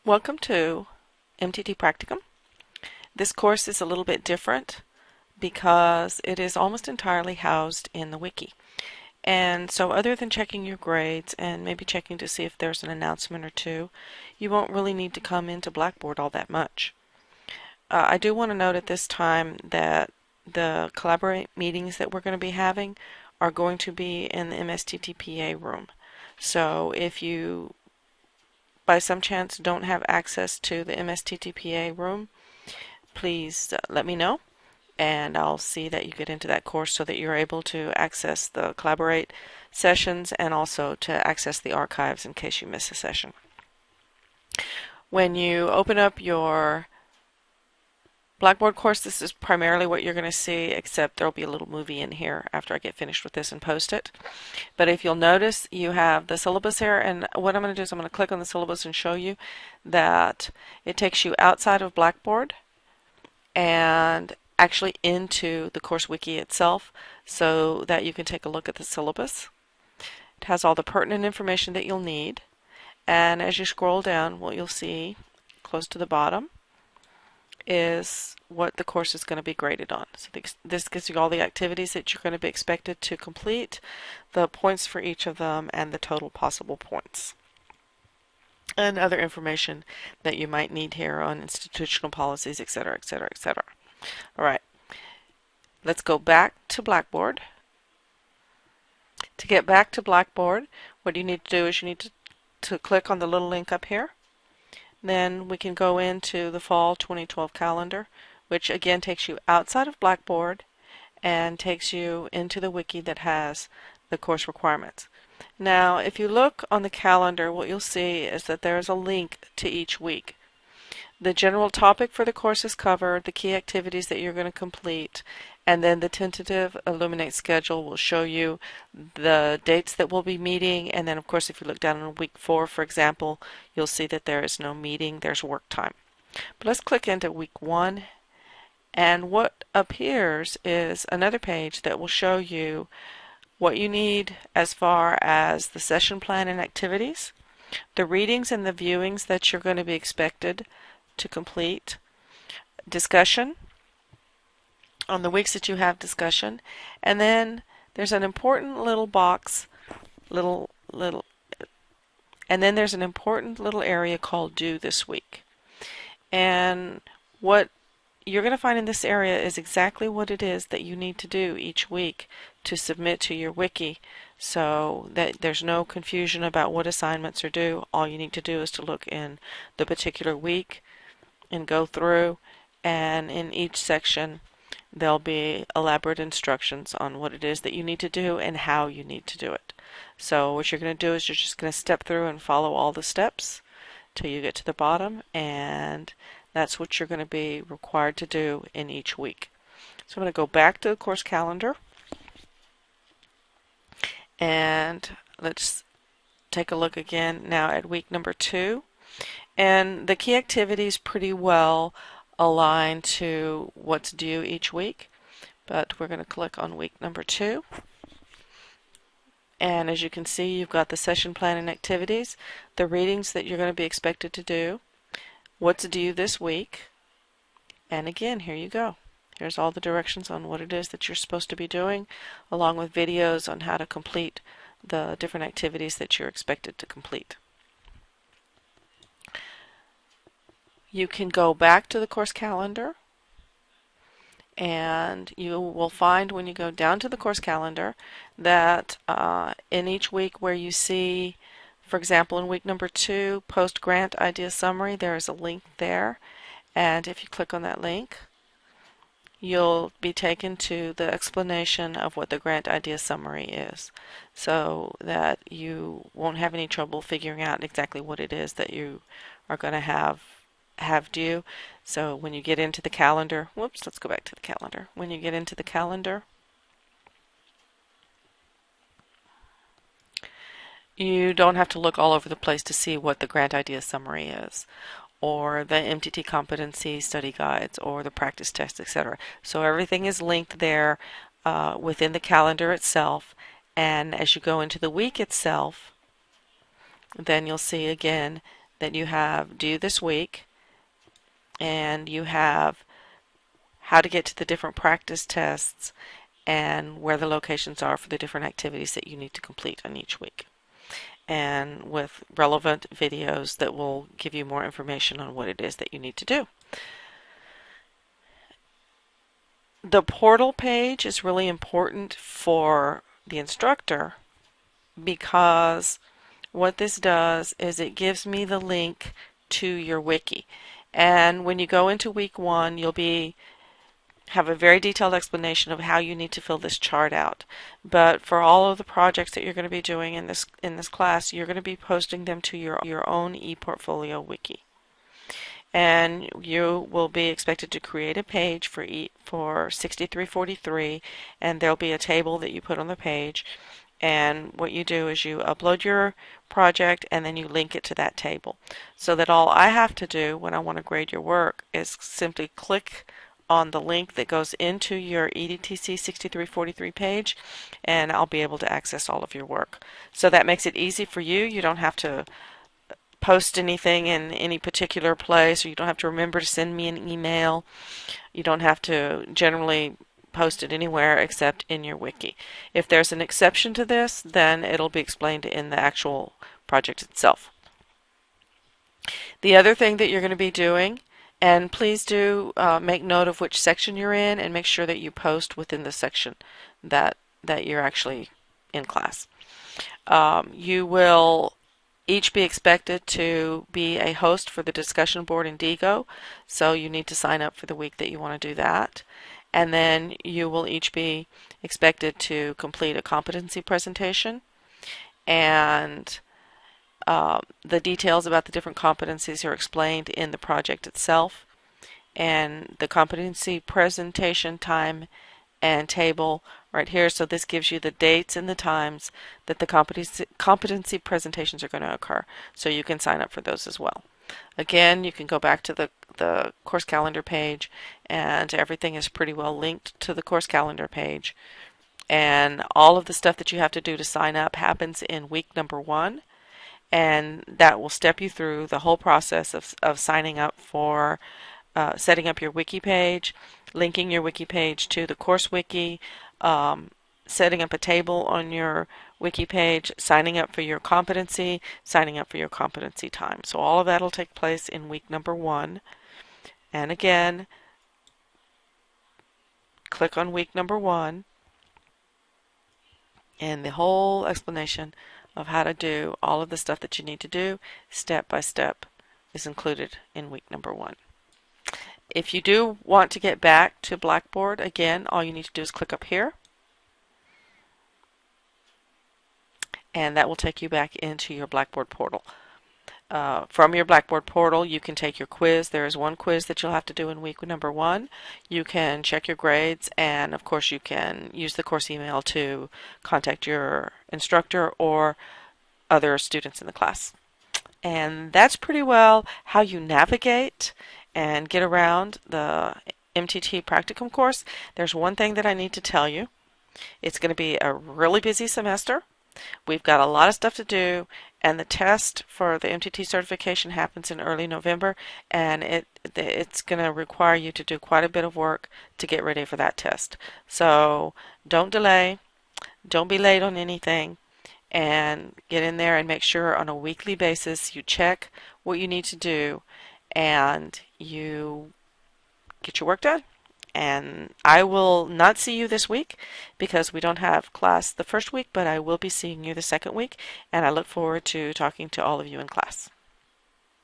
Welcome to MTT Practicum. This course is a little bit different because it is almost entirely housed in the wiki. And so other than checking your grades and maybe checking to see if there's an announcement or two, you won't really need to come into Blackboard all that much. I do want to note at this time that the Collaborate meetings that we're going to be having are going to be in the MSTTPA room. So if you by some chance don't have access to the MSTTPA room, please let me know and I'll see that you get into that course so that you're able to access the Collaborate sessions and also to access the archives in case you miss a session. When you open up your Blackboard course, this is primarily what you're going to see, except there'll be a little movie in here after I get finished with this and post it. But if you'll notice, you have the syllabus here, and what I'm going to do is I'm going to click on the syllabus and show you that it takes you outside of Blackboard and actually into the course wiki itself so that you can take a look at the syllabus. It has all the pertinent information that you'll need, and as you scroll down, what you'll see close to the bottom is what the course is going to be graded on. So this gives you all the activities that you're going to be expected to complete, the points for each of them, and the total possible points. And other information that you might need here on institutional policies, etc., etc., etc. All right, let's go back to Blackboard. To get back to Blackboard, what you need to do is you need to click on the little link up here. Then we can go into the fall 2012 calendar, which again takes you outside of Blackboard and takes you into the wiki that has the course requirements. Now, if you look on the calendar, what you'll see is that there is a link to each week. The general topic for the course is covered, the key activities that you're going to complete, and then the tentative Illuminate schedule will show you the dates that we'll be meeting. And then, of course, if you look down on week 4, for example, you'll see that there is no meeting, there's work time. But let's click into week 1, and what appears is another page that will show you what you need as far as the session plan and activities, the readings and the viewings that you're going to be expected to complete, discussion on the weeks that you have discussion, and then there's an important little box, and then there's an important little area called Due This Week. And what you're going to find in this area is exactly what it is that you need to do each week to submit to your wiki, so that there's no confusion about what assignments are due. All you need to do is to look in the particular week and go through, and in each section there'll be elaborate instructions on what it is that you need to do and how you need to do it. So what you're going to do is you're just going to step through and follow all the steps till you get to the bottom, and that's what you're going to be required to do in each week. So I'm going to go back to the course calendar, and let's take a look again now at week number 2. And the key activities pretty well align to what's due each week, but we're going to click on week number 2. And as you can see, you've got the session plan and activities, the readings that you're going to be expected to do, what's due this week, and again, here you go. Here's all the directions on what it is that you're supposed to be doing, along with videos on how to complete the different activities that you're expected to complete. You can go back to the course calendar, and you will find when you go down to the course calendar that in each week where you see, for example, in week number 2, post grant idea summary, there is a link there, and if you click on that link, you'll be taken to the explanation of what the grant idea summary is, so that you won't have any trouble figuring out exactly what it is that you are going to have due. So when you get into the calendar, let's go back to the calendar. When you get into the calendar, you don't have to look all over the place to see what the grant idea summary is, or the MTT competency study guides, or the practice tests, etc. So everything is linked there within the calendar itself, and as you go into the week itself, then you'll see again that you have due this week, and you have how to get to the different practice tests and where the locations are for the different activities that you need to complete on each week, and with relevant videos that will give you more information on what it is that you need to do. The portal page is really important for the instructor because what this does is it gives me the link to your wiki. And when you go into week 1, you'll have a very detailed explanation of how you need to fill this chart out. But for all of the projects that you're going to be doing in this class, you're going to be posting them to your own ePortfolio wiki. And you will be expected to create a page for 6343, and there'll be a table that you put on the page. And what you do is you upload your project and then you link it to that table. So that all I have to do when I want to grade your work is simply click on the link that goes into your EDTC 6343 page, and I'll be able to access all of your work. So that makes it easy for you. You don't have to post anything in any particular place, or you don't have to remember to send me an email. You don't have to generally post it anywhere except in your wiki. If there's an exception to this, then it'll be explained in the actual project itself. The other thing that you're going to be doing, and please do make note of which section you're in and make sure that you post within the section that you're actually in class. You will each be expected to be a host for the discussion board in Digo, so you need to sign up for the week that you want to do that. And then you will each be expected to complete a competency presentation, and the details about the different competencies are explained in the project itself. And the competency presentation time and table right here. So this gives you the dates and the times that the competency presentations are going to occur. So you can sign up for those as well. Again, you can go back to the course calendar page, and everything is pretty well linked to the course calendar page. And all of the stuff that you have to do to sign up happens in week number 1. And that will step you through the whole process of signing up for setting up your wiki page, linking your wiki page to the course wiki, setting up a table on your wiki page, signing up for your competency, signing up for your competency time. So all of that will take place in week number 1. And again, click on week number 1, and the whole explanation of how to do all of the stuff that you need to do step by step is included in week number 1. If you do want to get back to Blackboard, again, all you need to do is click up here, and that will take you back into your Blackboard portal. From your Blackboard portal, you can take your quiz. There is one quiz that you'll have to do in week number 1. You can check your grades, and of course you can use the course email to contact your instructor or other students in the class. And that's pretty well how you navigate and get around the MTT Practicum course. There's one thing that I need to tell you. It's going to be a really busy semester. We've got a lot of stuff to do, and the test for the MTT certification happens in early November, and it's going to require you to do quite a bit of work to get ready for that test. So don't delay, don't be late on anything, and get in there and make sure on a weekly basis you check what you need to do and you get your work done. And I will not see you this week because we don't have class the first week, but I will be seeing you the second week, and I look forward to talking to all of you in class.